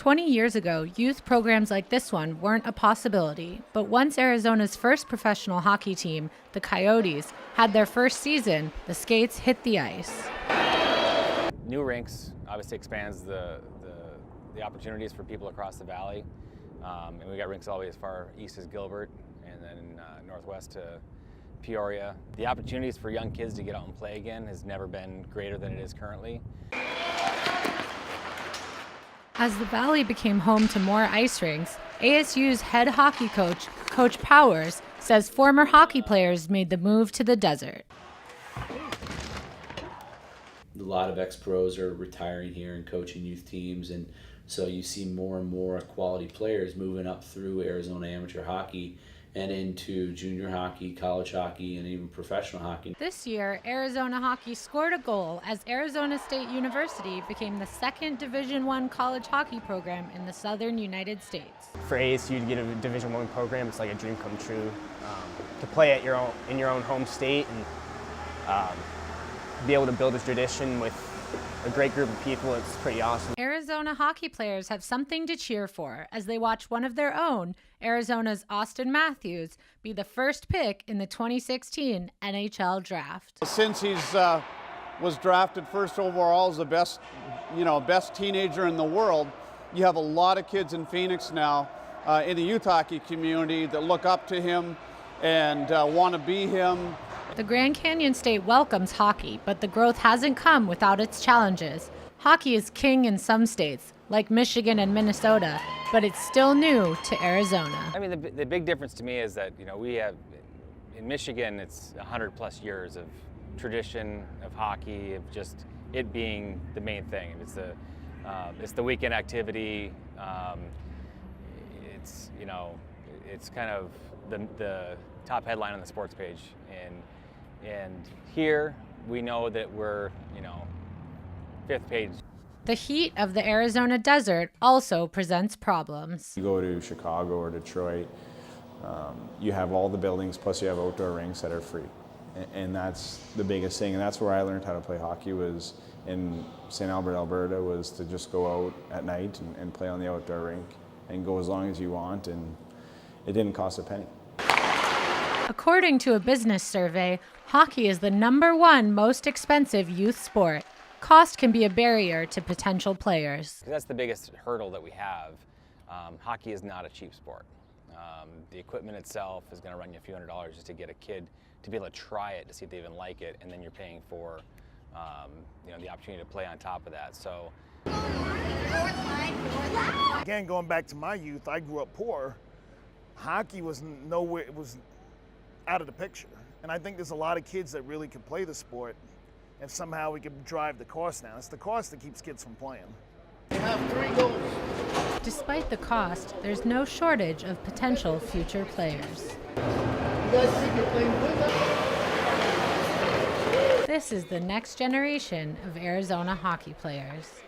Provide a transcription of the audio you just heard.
20 years ago, youth programs like this one weren't a possibility, but once Arizona's first professional hockey team, the Coyotes, had their first season, the skates hit the ice. New rinks obviously expands the opportunities for people across the valley, and we got rinks all the way as far east as Gilbert, and then northwest to Peoria. The opportunities for young kids to get out and play again has never been greater than it is currently. As the Valley became home to more ice rinks, ASU's head hockey coach, Coach Powers, says former hockey players made the move to the desert. A lot of ex-pros are retiring here and coaching youth teams, and so you see more and more quality players moving up through Arizona amateur hockey and into junior hockey, college hockey, and even professional hockey. This year, Arizona hockey scored a goal as Arizona State University became the second Division I college hockey program in the southern United States. For ASU to get a Division I program, it's like a dream come true. To play at in your own home state and be able to build a tradition with a great group of people, it's pretty awesome. Arizona hockey players have something to cheer for as they watch one of their own, Arizona's Austin Matthews, be the first pick in the 2016 NHL draft. Since he's was drafted first overall as the best teenager in the world, you have a lot of kids in Phoenix now in the youth hockey community that look up to him and want to be him. The Grand Canyon State welcomes hockey, but the growth hasn't come without its challenges. Hockey is king in some states, like Michigan and Minnesota, but it's still new to Arizona. I mean, the big difference to me is that, we have, in Michigan, it's 100+ years of tradition of hockey, of just it being the main thing. It's the weekend activity. It's kind of the top headline on the sports page. And here we know that we're, fifth page. The heat of the Arizona desert also presents problems. You go to Chicago or Detroit, you have all the buildings, plus you have outdoor rinks that are free. And that's the biggest thing, and that's where I learned how to play hockey, was in St. Albert, Alberta, was to just go out at night and play on the outdoor rink and go as long as you want, and it didn't cost a penny. According to a business survey, hockey is the #1 most expensive youth sport. Cost can be a barrier to potential players. That's the biggest hurdle that we have. Hockey is not a cheap sport. The equipment itself is going to run you a few $100s just to get a kid to be able to try it, to see if they even like it, and then you're paying for the opportunity to play on top of that. So, again, going back to my youth, I grew up poor. Hockey was nowhere, it was out of the picture. And I think there's a lot of kids that really could play the sport if somehow we could drive the cost down. It's the cost that keeps kids from playing. You have 3 goals. Despite the cost, there's no shortage of potential future players. You guys think you're playing with us? This is the next generation of Arizona hockey players.